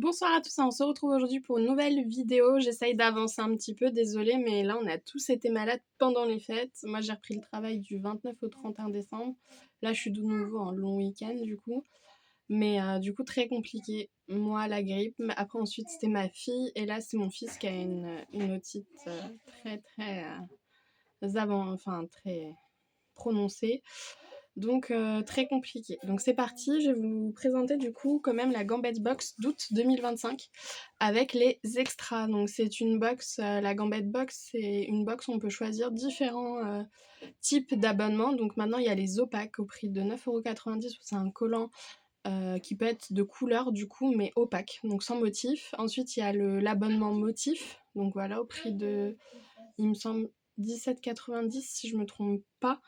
Bonsoir à tous, on se retrouve aujourd'hui pour une nouvelle vidéo. J'essaye d'avancer un petit peu, désolée, mais là on a tous été malades pendant les fêtes. Moi j'ai repris le travail du 29 au 31 décembre. Là je suis de nouveau en long week-end du coup. Mais du coup très compliqué. Moi la grippe, mais après ensuite c'était ma fille et là c'est mon fils qui a une otite très prononcée. Donc très compliqué. Donc c'est parti, je vais vous présenter du coup quand même la Gambette Box d'août 2025 avec les extras. Donc c'est une box, la Gambette Box c'est une box où on peut choisir différents types d'abonnements. Donc maintenant il y a les opaques au prix de 9,90 € où c'est un collant qui peut être de couleur du coup mais opaque, donc sans motif. Ensuite il y a l'abonnement motif, donc voilà au prix de, il me semble, 17,90 € si je me trompe pas.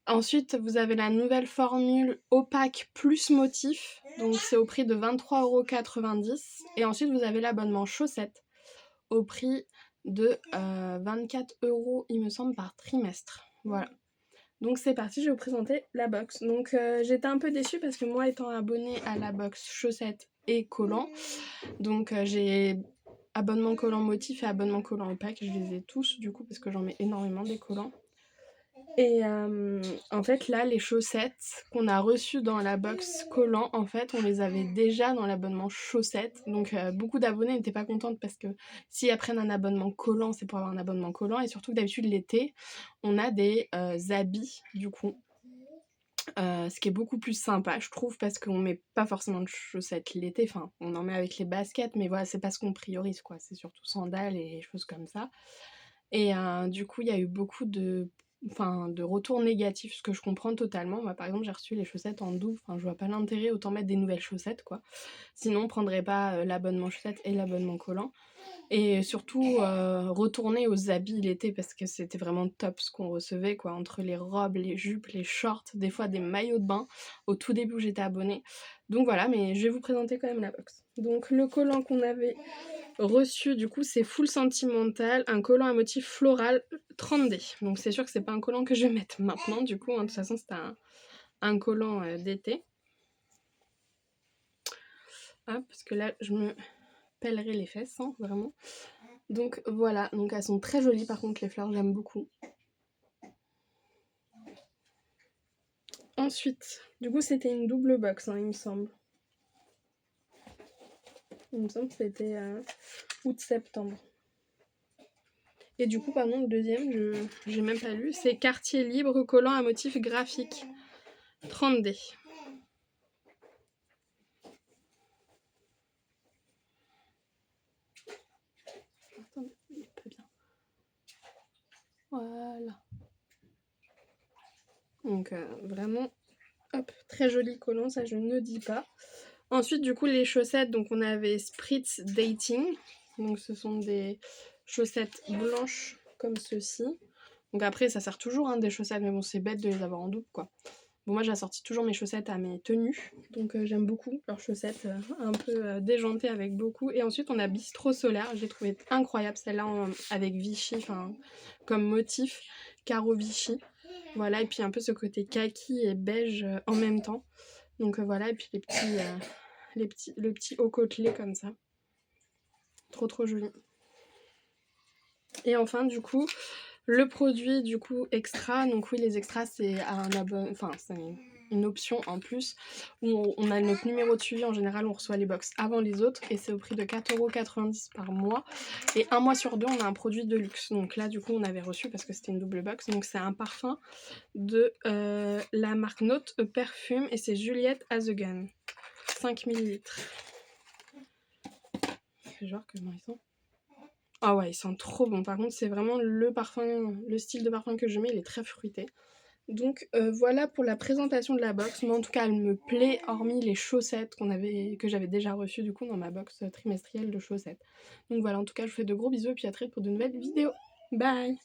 Ensuite, vous avez la nouvelle formule opaque plus motif, donc c'est au prix de 23,90 €. Et ensuite, vous avez l'abonnement chaussettes au prix de 24 €, il me semble, par trimestre. Voilà. Donc c'est parti, je vais vous présenter la box. Donc j'étais un peu déçue parce que moi, étant abonnée à la box chaussettes et collants, donc j'ai abonnement collant motif et abonnement collant opaque, je les ai tous du coup parce que j'en mets énormément des collants. Et en fait là les chaussettes qu'on a reçues dans la box collant, en fait on les avait déjà dans l'abonnement chaussettes, donc beaucoup d'abonnés n'étaient pas contentes parce que si elles prennent un abonnement collant c'est pour avoir un abonnement collant, et surtout que d'habitude l'été on a des habits du coup. Ce qui est beaucoup plus sympa je trouve parce qu'on met pas forcément de chaussettes l'été, enfin on en met avec les baskets mais voilà c'est pas ce qu'on priorise quoi, c'est surtout sandales et choses comme ça. Et du coup il y a eu beaucoup de retours négatifs, ce que je comprends totalement. Moi par exemple j'ai reçu les chaussettes en double, enfin je vois pas l'intérêt, autant mettre des nouvelles chaussettes quoi. Sinon on prendrait pas l'abonnement chaussettes et l'abonnement collant. Et surtout retourner aux habits l'été parce que c'était vraiment top ce qu'on recevait quoi, entre les robes, les jupes, les shorts, des fois des maillots de bain au tout début où j'étais abonnée. Donc voilà, mais je vais vous présenter quand même la box. Donc le collant qu'on avait reçu du coup c'est Full Sentimental, un collant à motif floral 30D. Donc c'est sûr que c'est pas un collant que je vais mettre maintenant du coup, hein. De toute façon c'était un collant d'été. Hop, parce que là je me pèlerai les fesses, hein, vraiment. Donc voilà, donc elles sont très jolies par contre les fleurs, j'aime beaucoup. Ensuite, du coup c'était une double box, hein, il me semble. Il me semble que c'était août-septembre. Et du coup, pardon, le deuxième, j'ai même pas lu, c'est Quartier Libre, collant à motif graphique 30D. Attendez, il est pas bien. Voilà. Donc vraiment, hop, très joli collant, ça je ne dis pas. Ensuite, du coup, les chaussettes, donc on avait Spritz Dating. Donc ce sont des chaussettes blanches comme ceci. Donc après, ça sert toujours hein, des chaussettes, mais bon, c'est bête de les avoir en double quoi. Bon, moi j'assortis toujours mes chaussettes à mes tenues, donc j'aime beaucoup leurs chaussettes un peu déjantées avec beaucoup. Et ensuite on a Bistro Solaire, j'ai trouvé incroyable celle-là avec Vichy, comme motif, carreau Vichy. Voilà, et puis un peu ce côté kaki et beige en même temps. Donc voilà, et puis le petit haut côtelé comme ça. Trop trop joli. Et enfin du coup, le produit du coup extra, donc oui les extras c'est c'est une option en plus où on a notre numéro de suivi, en général on reçoit les box avant les autres et c'est au prix de 4,90 € par mois, et un mois sur deux on a un produit de luxe. Donc là du coup on avait reçu parce que c'était une double box, donc c'est un parfum de la marque Note Perfume et c'est Juliette Azegan, 5 ml. Genre comment ils sont. Ah ouais, ils sentent trop bon. Par contre, c'est vraiment le parfum, le style de parfum que je mets, il est très fruité. Donc voilà pour la présentation de la box. Moi en tout cas, elle me plaît, hormis les chaussettes que j'avais déjà reçues du coup dans ma box trimestrielle de chaussettes. Donc voilà, en tout cas, je vous fais de gros bisous et puis à très vite pour de nouvelles vidéos. Bye!